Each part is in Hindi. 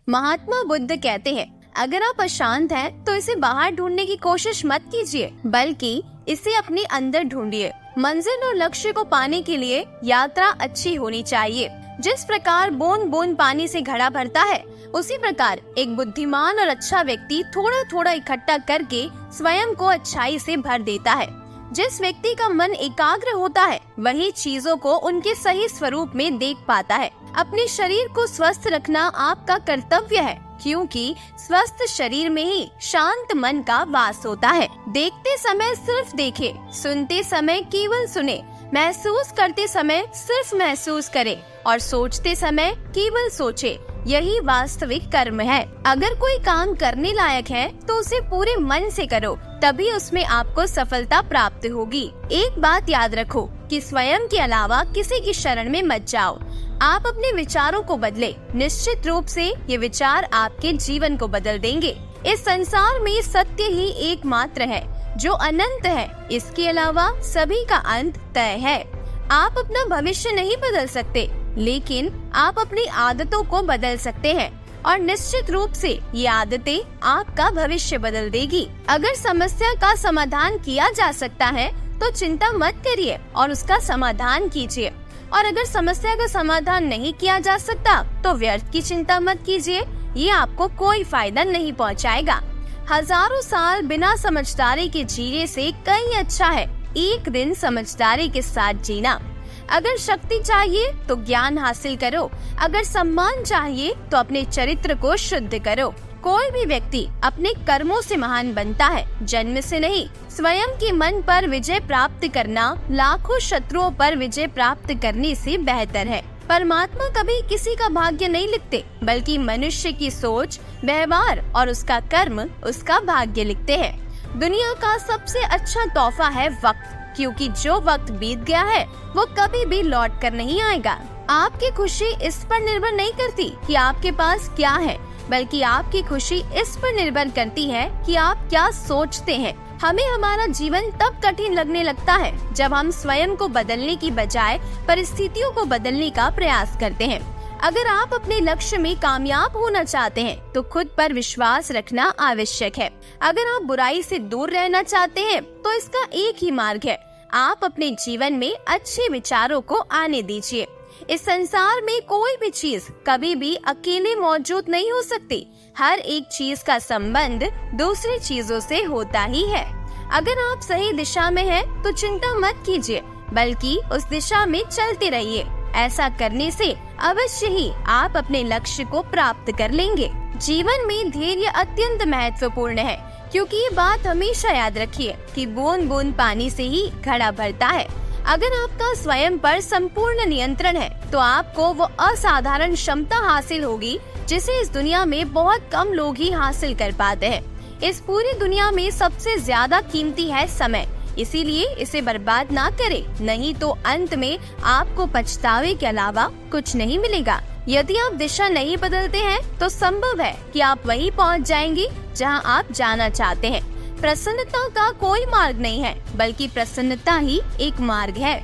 महात्मा बुद्ध कहते हैं, अगर आप अशांत हैं तो इसे बाहर ढूंढने की कोशिश मत कीजिए, बल्कि इसे अपने अंदर ढूंढिए। मंजिल और लक्ष्य को पाने के लिए यात्रा अच्छी होनी चाहिए। जिस प्रकार बूंद बूंद पानी से घड़ा भरता है, उसी प्रकार एक बुद्धिमान और अच्छा व्यक्ति थोड़ा थोड़ा इकट्ठा करके स्वयं को अच्छाई से भर देता है। जिस व्यक्ति का मन एकाग्र होता है, वही चीजों को उनके सही स्वरूप में देख पाता है। अपने शरीर को स्वस्थ रखना आपका कर्तव्य है, क्योंकि स्वस्थ शरीर में ही शांत मन का वास होता है। देखते समय सिर्फ देखे, सुनते समय केवल सुने, महसूस करते समय सिर्फ महसूस करे और सोचते समय केवल सोचे, यही वास्तविक कर्म है। अगर कोई काम करने लायक है तो उसे पूरे मन से करो, तभी उसमें आपको सफलता प्राप्त होगी। एक बात याद रखो कि स्वयं के अलावा किसी की शरण में मत जाओ। आप अपने विचारों को बदले, निश्चित रूप से ये विचार आपके जीवन को बदल देंगे। इस संसार में सत्य ही एकमात्र है जो अनंत है, इसके अलावा सभी का अंत तय है। आप अपना भविष्य नहीं बदल सकते, लेकिन आप अपनी आदतों को बदल सकते हैं और निश्चित रूप से ये आदतें आपका भविष्य बदल देगी। अगर समस्या का समाधान किया जा सकता है तो चिंता मत करिए और उसका समाधान कीजिए, और अगर समस्या का समाधान नहीं किया जा सकता तो व्यर्थ की चिंता मत कीजिए, ये आपको कोई फायदा नहीं पहुंचाएगा। हजारों साल बिना समझदारी के जीने से कहीं अच्छा है एक दिन समझदारी के साथ जीना। अगर शक्ति चाहिए तो ज्ञान हासिल करो, अगर सम्मान चाहिए तो अपने चरित्र को शुद्ध करो। कोई भी व्यक्ति अपने कर्मों से महान बनता है, जन्म से नहीं। स्वयं के मन पर विजय प्राप्त करना लाखों शत्रुओं पर विजय प्राप्त करने से बेहतर है। परमात्मा कभी किसी का भाग्य नहीं लिखते, बल्कि मनुष्य की सोच, व्यवहार और उसका कर्म उसका भाग्य लिखते हैं। दुनिया का सबसे अच्छा तोहफा है वक्त, क्योंकि जो वक्त बीत गया है वो कभी भी लौट कर नहीं आएगा। आपकी खुशी इस पर निर्भर नहीं करती कि आपके पास क्या है, बल्कि आपकी खुशी इस पर निर्भर करती है कि आप क्या सोचते हैं। हमें हमारा जीवन तब कठिन लगने लगता है जब हम स्वयं को बदलने की बजाय परिस्थितियों को बदलने का प्रयास करते हैं। अगर आप अपने लक्ष्य में कामयाब होना चाहते हैं तो खुद पर विश्वास रखना आवश्यक है। अगर आप बुराई से दूर रहना चाहते हैं तो इसका एक ही मार्ग है, आप अपने जीवन में अच्छे विचारों को आने दीजिए। इस संसार में कोई भी चीज कभी भी अकेले मौजूद नहीं हो सकती। हर एक चीज का संबंध दूसरी चीजों से होता ही है। अगर आप सही दिशा में हैं तो चिंता मत कीजिए, बल्कि उस दिशा में चलते रहिए। ऐसा करने से अवश्य ही आप अपने लक्ष्य को प्राप्त कर लेंगे। जीवन में धैर्य अत्यंत महत्वपूर्ण है, क्योंकि ये बात हमेशा याद रखिए कि बूंद बूंद पानी से ही घड़ा भरता है। अगर आपका स्वयं पर संपूर्ण नियंत्रण है तो आपको वो असाधारण क्षमता हासिल होगी जिसे इस दुनिया में बहुत कम लोग ही हासिल कर पाते हैं। इस पूरी दुनिया में सबसे ज्यादा कीमती है समय, इसीलिए इसे बर्बाद ना करें, नहीं तो अंत में आपको पछतावे के अलावा कुछ नहीं मिलेगा। यदि आप दिशा नहीं बदलते हैं तो संभव है कि आप वहीं पहुंच जाएंगे जहां आप जाना चाहते हैं। प्रसन्नता का कोई मार्ग नहीं है, बल्कि प्रसन्नता ही एक मार्ग है।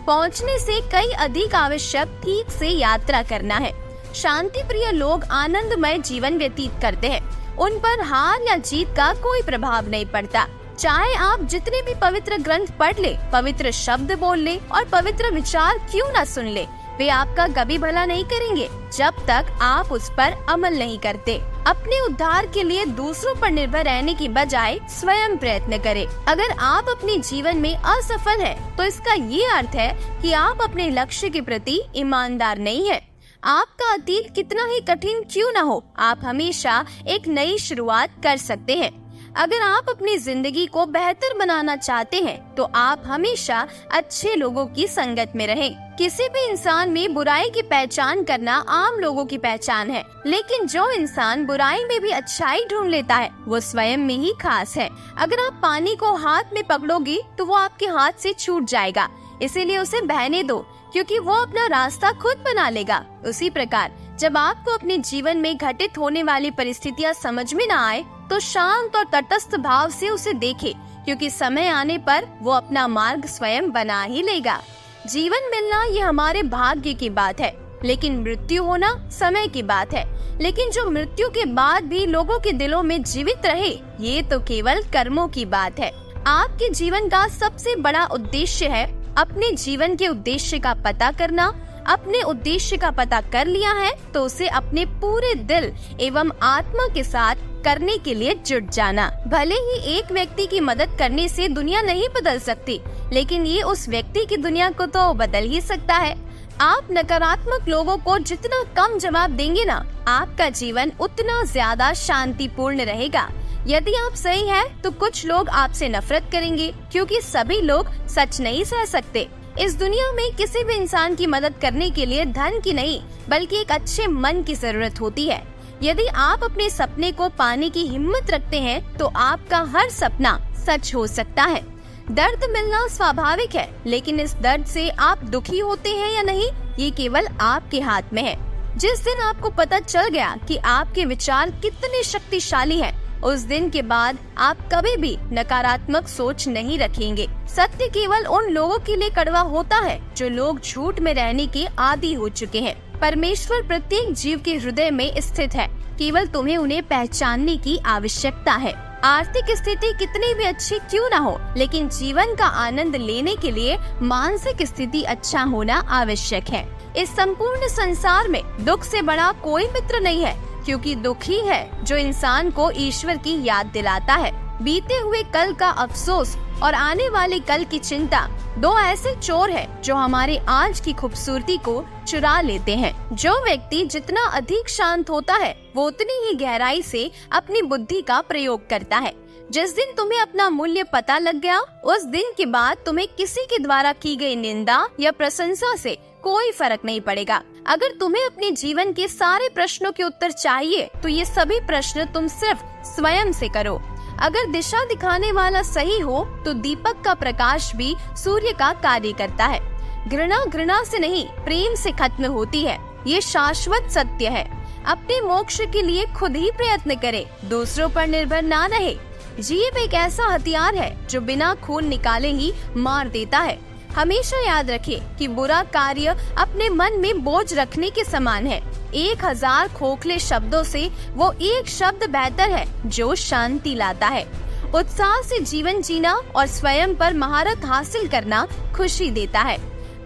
पहुंचने से कई अधिक आवश्यक ठीक से यात्रा करना है। शांति प्रिय लोग आनंदमय जीवन व्यतीत करते हैं, उन पर हार या जीत का कोई प्रभाव नहीं पड़ता। चाहे आप जितने भी पवित्र ग्रंथ पढ़ ले, पवित्र शब्द बोल ले और पवित्र विचार क्यों न सुन ले, वे आपका कभी भला नहीं करेंगे जब तक आप उस पर अमल नहीं करते। अपने उद्धार के लिए दूसरों पर निर्भर रहने की बजाय स्वयं प्रयत्न करें। अगर आप अपने जीवन में असफल हैं, तो इसका ये अर्थ है कि आप अपने लक्ष्य के प्रति ईमानदार नहीं हैं। आपका अतीत कितना ही कठिन क्यों न हो, आप हमेशा एक नई शुरुआत कर सकते हैं। अगर आप अपनी जिंदगी को बेहतर बनाना चाहते हैं तो आप हमेशा अच्छे लोगों की संगत में रहें। किसी भी इंसान में बुराई की पहचान करना आम लोगों की पहचान है, लेकिन जो इंसान बुराई में भी अच्छाई ढूंढ लेता है वो स्वयं में ही खास है। अगर आप पानी को हाथ में पकड़ोगी तो वो आपके हाथ से छूट जाएगा, इसीलिए उसे बहने दो, क्योंकि वो अपना रास्ता खुद बना लेगा। उसी प्रकार जब आपको अपने जीवन में घटित होने वाली परिस्थितियाँ समझ में न आए तो शांत और तटस्थ भाव से उसे देखे, क्योंकि समय आने पर वो अपना मार्ग स्वयं बना ही लेगा। जीवन मिलना ये हमारे भाग्य की बात है, लेकिन मृत्यु होना समय की बात है। लेकिन जो मृत्यु के बाद भी लोगों के दिलों में जीवित रहे, ये तो केवल कर्मों की बात है। आपके जीवन का सबसे बड़ा उद्देश्य है अपने जीवन के उद्देश्य का पता करना। अपने उद्देश्य का पता कर लिया है तो उसे अपने पूरे दिल एवं आत्मा के साथ करने के लिए जुट जाना। भले ही एक व्यक्ति की मदद करने से दुनिया नहीं बदल सकती, लेकिन ये उस व्यक्ति की दुनिया को तो बदल ही सकता है। आप नकारात्मक लोगों को जितना कम जवाब देंगे ना, आपका जीवन उतना ज्यादा शांतिपूर्ण रहेगा। यदि आप सही हैं, तो कुछ लोग आपसे नफरत करेंगे, क्योंकि सभी लोग सच नहीं सह सकते। इस दुनिया में किसी भी इंसान की मदद करने के लिए धन की नहीं, बल्कि एक अच्छे मन की जरूरत होती है। यदि आप अपने सपने को पाने की हिम्मत रखते हैं, तो आपका हर सपना सच हो सकता है। दर्द मिलना स्वाभाविक है, लेकिन इस दर्द से आप दुखी होते हैं या नहीं, ये केवल आपके हाथ में है। जिस दिन आपको पता चल गया कि आपके विचार कितने शक्तिशाली हैं, उस दिन के बाद आप कभी भी नकारात्मक सोच नहीं रखेंगे। सत्य केवल उन लोगों के लिए कड़वा होता है जो लोग झूठ में रहने के आदी हो चुके हैं। परमेश्वर प्रत्येक जीव के हृदय में स्थित है, केवल तुम्हें उन्हें पहचानने की आवश्यकता है। आर्थिक स्थिति कितनी भी अच्छी क्यों न हो, लेकिन जीवन का आनंद लेने के लिए मानसिक स्थिति अच्छा होना आवश्यक है। इस संपूर्ण संसार में दुख से बड़ा कोई मित्र नहीं है, क्योंकि दुख ही है जो इंसान को ईश्वर की याद दिलाता है। बीते हुए कल का अफसोस और आने वाले कल की चिंता दो ऐसे चोर हैं जो हमारे आज की खूबसूरती को चुरा लेते हैं। जो व्यक्ति जितना अधिक शांत होता है, वो उतनी ही गहराई से अपनी बुद्धि का प्रयोग करता है। जिस दिन तुम्हें अपना मूल्य पता लग गया, उस दिन के बाद तुम्हें किसी के द्वारा की गई निंदा या प्रशंसा से कोई फर्क नहीं पड़ेगा। अगर तुम्हें अपने जीवन के सारे प्रश्नों के उत्तर चाहिए, तो ये सभी प्रश्न तुम सिर्फ स्वयं से करो। अगर दिशा दिखाने वाला सही हो, तो दीपक का प्रकाश भी सूर्य का कार्य करता है। घृणा घृणा से नहीं, प्रेम से खत्म होती है, ये शाश्वत सत्य है। अपने मोक्ष के लिए खुद ही प्रयत्न करे, दूसरों पर निर्भर ना रहे। जीभ एक ऐसा हथियार है जो बिना खून निकाले ही मार देता है। हमेशा याद रखें कि बुरा कार्य अपने मन में बोझ रखने के समान है। 1000 खोखले शब्दों से वो एक शब्द बेहतर है जो शांति लाता है। उत्साह से जीवन जीना और स्वयं पर महारत हासिल करना खुशी देता है।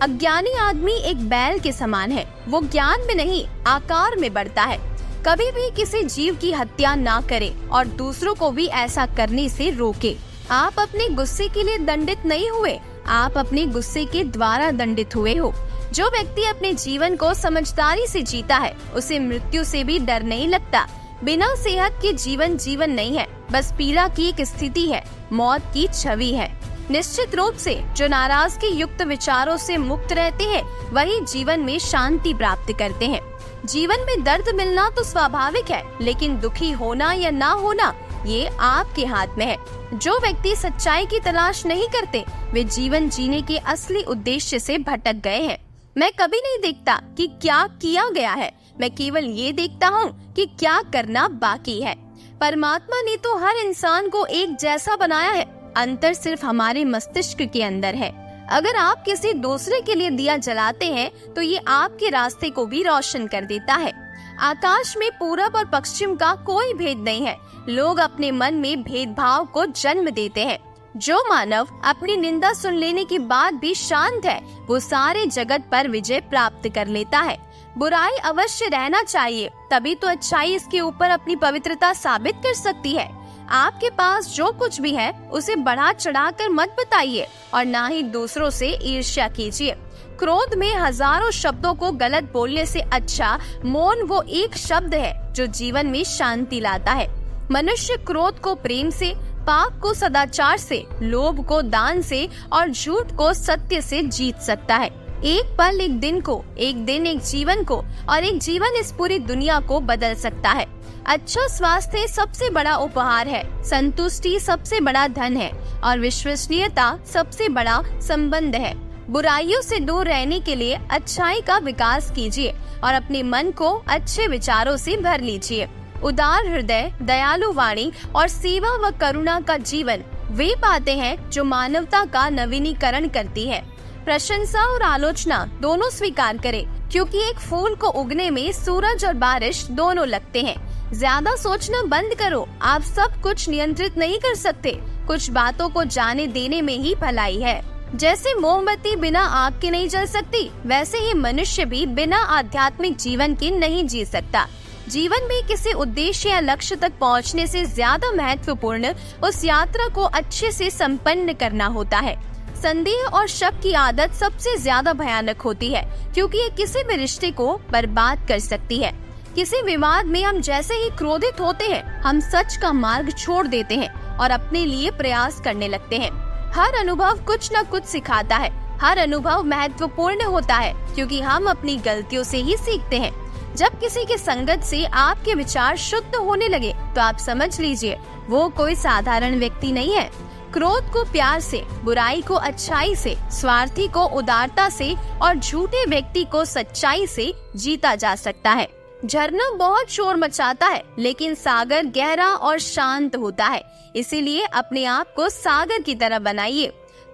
अज्ञानी आदमी एक बैल के समान है, वो ज्ञान में नहीं आकार में बढ़ता है। कभी भी किसी जीव की हत्या ना करे और दूसरों को भी ऐसा करने से रोके। आप अपने गुस्से के लिए दंडित नहीं हुए, आप अपने गुस्से के द्वारा दंडित हुए हो। जो व्यक्ति अपने जीवन को समझदारी से जीता है, उसे मृत्यु से भी डर नहीं लगता। बिना सेहत के जीवन नहीं है, बस पीड़ा की एक स्थिति है, मौत की छवि है। निश्चित रूप से जो नाराजगी युक्त विचारों से मुक्त रहते हैं, वही जीवन में शांति प्राप्त करते हैं। जीवन में दर्द मिलना तो स्वाभाविक है, लेकिन दुखी होना या ना होना ये आपके हाथ में है। जो व्यक्ति सच्चाई की तलाश नहीं करते, वे जीवन जीने के असली उद्देश्य से भटक गए हैं। मैं कभी नहीं देखता कि क्या किया गया है, मैं केवल ये देखता हूँ कि क्या करना बाकी है। परमात्मा ने तो हर इंसान को एक जैसा बनाया है, अंतर सिर्फ हमारे मस्तिष्क के अंदर है। अगर आप किसी दूसरे के लिए दिया जलाते हैं, तो ये आपके रास्ते को भी रोशन कर देता है। आकाश में पूरब और पश्चिम का कोई भेद नहीं है। लोग अपने मन में भेदभाव को जन्म देते हैं। जो मानव अपनी निंदा सुन लेने के बाद भी शांत है, वो सारे जगत पर विजय प्राप्त कर लेता है। बुराई अवश्य रहना चाहिए, तभी तो अच्छाई इसके ऊपर अपनी पवित्रता साबित कर सकती है। आपके पास जो कुछ भी है, उसे बढ़ा चढ़ाकर मत बताइए और ना ही दूसरों से ईर्ष्या कीजिए। क्रोध में हजारों शब्दों को गलत बोलने से अच्छा मौन वो एक शब्द है जो जीवन में शांति लाता है। मनुष्य क्रोध को प्रेम से, पाप को सदाचार से, लोभ को दान से और झूठ को सत्य से जीत सकता है। एक पल एक दिन को, एक दिन एक जीवन को और एक जीवन इस पूरी दुनिया को बदल सकता है। अच्छा स्वास्थ्य सबसे बड़ा उपहार है, संतुष्टि सबसे बड़ा धन है और विश्वसनीयता सबसे बड़ा संबंध है। बुराइयों से दूर रहने के लिए अच्छाई का विकास कीजिए और अपने मन को अच्छे विचारों से भर लीजिए। उदार हृदय, दयालु वाणी और सेवा व करुणा का जीवन वे बातें हैं जो मानवता का नवीनीकरण करती है। प्रशंसा और आलोचना दोनों स्वीकार करें, क्योंकि एक फूल को उगने में सूरज और बारिश दोनों लगते हैं। ज्यादा सोचना बंद करो, आप सब कुछ नियंत्रित नहीं कर सकते। कुछ बातों को जाने देने में ही भलाई है। जैसे मोमबत्ती बिना आग के नहीं जल सकती, वैसे ही मनुष्य भी बिना आध्यात्मिक जीवन के नहीं जी सकता। जीवन में किसी उद्देश्य या लक्ष्य तक पहुंचने से ज्यादा महत्वपूर्ण उस यात्रा को अच्छे से संपन्न करना होता है। संदेह और शक की आदत सबसे ज्यादा भयानक होती है, क्योंकि ये किसी भी रिश्ते को बर्बाद कर सकती है। किसी विवाद में हम जैसे ही क्रोधित होते हैं, हम सच का मार्ग छोड़ देते हैं और अपने लिए प्रयास करने लगते हैं। हर अनुभव कुछ न कुछ सिखाता है। हर अनुभव महत्वपूर्ण होता है, क्योंकि हम अपनी गलतियों से ही सीखते हैं। जब किसी की संगत से आपके विचार शुद्ध होने लगे, तो आप समझ लीजिए वो कोई साधारण व्यक्ति नहीं है। क्रोध को प्यार से, बुराई को अच्छाई से, स्वार्थी को उदारता से और झूठे व्यक्ति को सच्चाई से जीता जा सकता है। झरना बहुत शोर मचाता है, लेकिन सागर गहरा और शांत होता है। इसीलिए अपने आप को सागर की तरह बनाइए।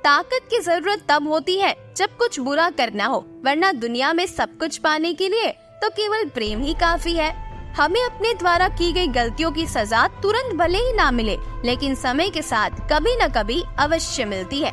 ताकत की जरूरत तब होती है जब कुछ बुरा करना हो, वरना दुनिया में सब कुछ पाने के लिए तो केवल प्रेम ही काफी है। हमें अपने द्वारा की गई गलतियों की सजा तुरंत भले ही ना मिले, लेकिन समय के साथ कभी न कभी अवश्य मिलती है।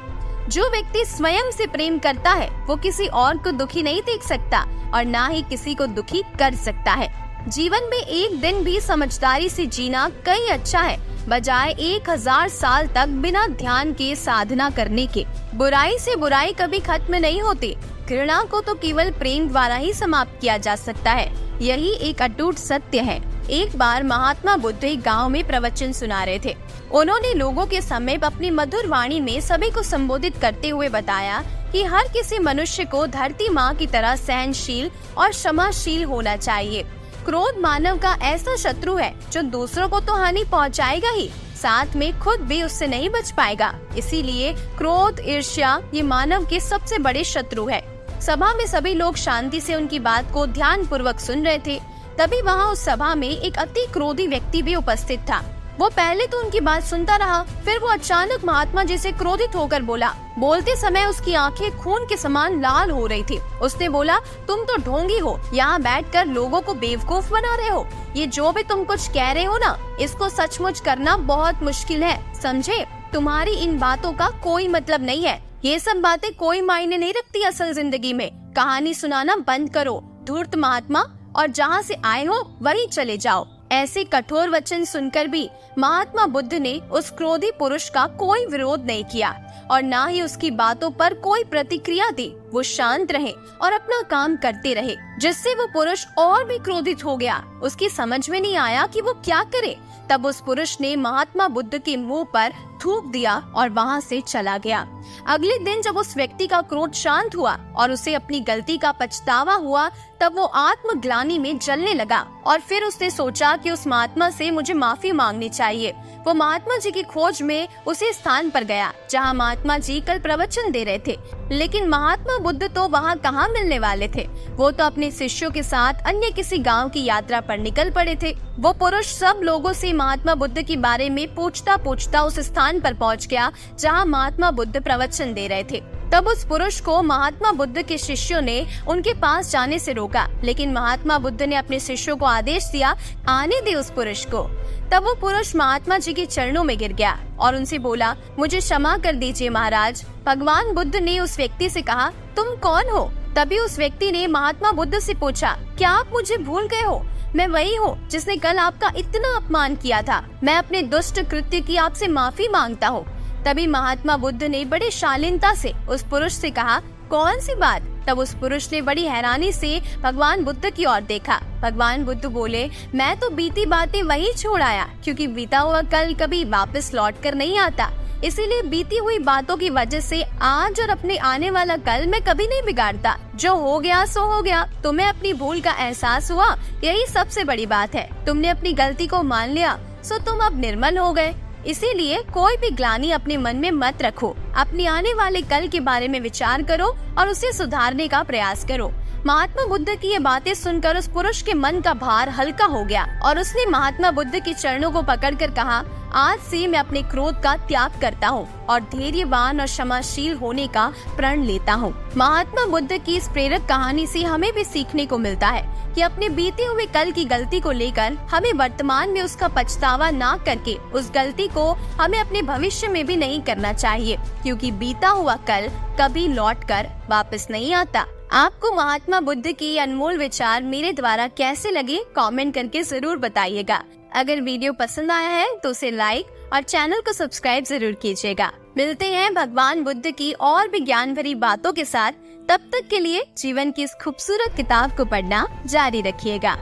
जो व्यक्ति स्वयं से प्रेम करता है, वो किसी और को दुखी नहीं देख सकता और ना ही किसी को दुखी कर सकता है। जीवन में एक दिन भी समझदारी से जीना कहीं अच्छा है, बजाय 1000 साल तक बिना ध्यान के साधना करने के। बुराई से बुराई कभी खत्म नहीं होती। घृणा को तो केवल प्रेम द्वारा ही समाप्त किया जा सकता है। यही एक अटूट सत्य है। एक बार महात्मा बुद्ध एक गांव में प्रवचन सुना रहे थे। उन्होंने लोगों के समीप अपनी मधुर वाणी में सभी को संबोधित करते हुए बताया कि हर किसी मनुष्य को धरती माँ की तरह सहनशील और क्षमाशील होना चाहिए। क्रोध मानव का ऐसा शत्रु है जो दूसरों को तो हानि पहुंचाएगा ही, साथ में खुद भी उससे नहीं बच पाएगा। इसीलिए क्रोध, ईर्ष्या ये मानव के सबसे बड़े शत्रु है। सभा में सभी लोग शांति से उनकी बात को ध्यान पूर्वक सुन रहे थे। तभी वहाँ उस सभा में एक अति क्रोधी व्यक्ति भी उपस्थित था। वो पहले तो उनकी बात सुनता रहा, फिर वो अचानक महात्मा जी से क्रोधित होकर बोला। बोलते समय उसकी आंखें खून के समान लाल हो रही थी। उसने बोला, तुम तो ढोंगी हो, यहाँ बैठकर लोगों को बेवकूफ बना रहे हो। ये जो भी तुम कुछ कह रहे हो ना, इसको सचमुच करना बहुत मुश्किल है, समझे? तुम्हारी इन बातों का कोई मतलब नहीं है। ये सब बातें कोई मायने नहीं रखती असल जिंदगी में। कहानी सुनाना बंद करो, धूर्त महात्मा, और जहाँ से आए हो वहीं चले जाओ। ऐसे कठोर वचन सुनकर भी महात्मा बुद्ध ने उस क्रोधी पुरुष का कोई विरोध नहीं किया और ना ही उसकी बातों पर कोई प्रतिक्रिया दी। वो शांत रहे और अपना काम करते रहे, जिससे वो पुरुष और भी क्रोधित हो गया। उसकी समझ में नहीं आया कि वो क्या करे। तब उस पुरुष ने महात्मा बुद्ध के मुंह पर थूक दिया और वहाँ से चला गया। अगले दिन जब उस व्यक्ति का क्रोध शांत हुआ और उसे अपनी गलती का पछतावा हुआ, तब वो आत्मग्लानि में जलने लगा और फिर उसने सोचा कि उस महात्मा से मुझे माफी मांगनी चाहिए। वो महात्मा जी की खोज में उसी स्थान पर गया जहाँ महात्मा जी कल प्रवचन दे रहे थे, लेकिन महात्मा बुद्ध तो वहाँ कहाँ मिलने वाले थे। वो तो अपने शिष्यों के साथ अन्य किसी गांव की यात्रा पर निकल पड़े थे। वो पुरुष सब लोगों से महात्मा बुद्ध के बारे में पूछता उस स्थान पर पहुँच गया जहाँ महात्मा बुद्ध प्रवचन दे रहे थे। तब उस पुरुष को महात्मा बुद्ध के शिष्यों ने उनके पास जाने से रोका, लेकिन महात्मा बुद्ध ने अपने शिष्यों को आदेश दिया, आने दे उस पुरुष को। तब वो पुरुष महात्मा जी के चरणों में गिर गया और उनसे बोला, मुझे क्षमा कर दीजिए महाराज। भगवान बुद्ध ने उस व्यक्ति से कहा, तुम कौन हो? तभी उस व्यक्ति ने महात्मा बुद्ध से पूछा, क्या आप मुझे भूल गए हो? मैं वही हूँ जिसने कल आपका इतना अपमान किया था। मैं अपने दुष्ट कृत्य की आपसे माफी मांगता हूँ। तभी महात्मा बुद्ध ने बड़ी शालीनता से उस पुरुष से कहा, कौन सी बात? तब उस पुरुष ने बड़ी हैरानी से भगवान बुद्ध की ओर देखा। भगवान बुद्ध बोले, मैं तो बीती बातें वही छोड़ आया, क्योंकि बीता हुआ कल कभी वापस लौट कर नहीं आता। इसीलिए बीती हुई बातों की वजह से आज और अपने आने वाला कल मैं कभी नहीं बिगाड़ता। जो हो गया सो हो गया। तुम्हें अपनी भूल का एहसास हुआ, यही सबसे बड़ी बात है। तुमने अपनी गलती को मान लिया, सो तुम अब निर्मल हो गए। इसीलिए कोई भी ग्लानि अपने मन में मत रखो। अपने आने वाले कल के बारे में विचार करो और उसे सुधारने का प्रयास करो। महात्मा बुद्ध की ये बातें सुनकर उस पुरुष के मन का भार हल्का हो गया और उसने महात्मा बुद्ध के चरणों को पकड़कर कहा, आज से मैं अपने क्रोध का त्याग करता हूँ और धैर्यवान और क्षमाशील होने का प्रण लेता हूँ। महात्मा बुद्ध की इस प्रेरक कहानी से हमें भी सीखने को मिलता है कि अपने बीते हुए कल की गलती को लेकर हमें वर्तमान में उसका पछतावा ना करके उस गलती को हमें अपने भविष्य में भी नहीं करना चाहिए, क्योंकि बीता हुआ कल कभी लौटकर वापस नहीं आता। आपको महात्मा बुद्ध के ये अनमोल विचार मेरे द्वारा कैसे लगे, कमेंट करके जरूर बताइएगा। अगर वीडियो पसंद आया है तो उसे लाइक और चैनल को सब्सक्राइब जरूर कीजिएगा। मिलते हैं भगवान बुद्ध की और भी ज्ञान भरी बातों के साथ। तब तक के लिए जीवन की इस खूबसूरत किताब को पढ़ना जारी रखिएगा।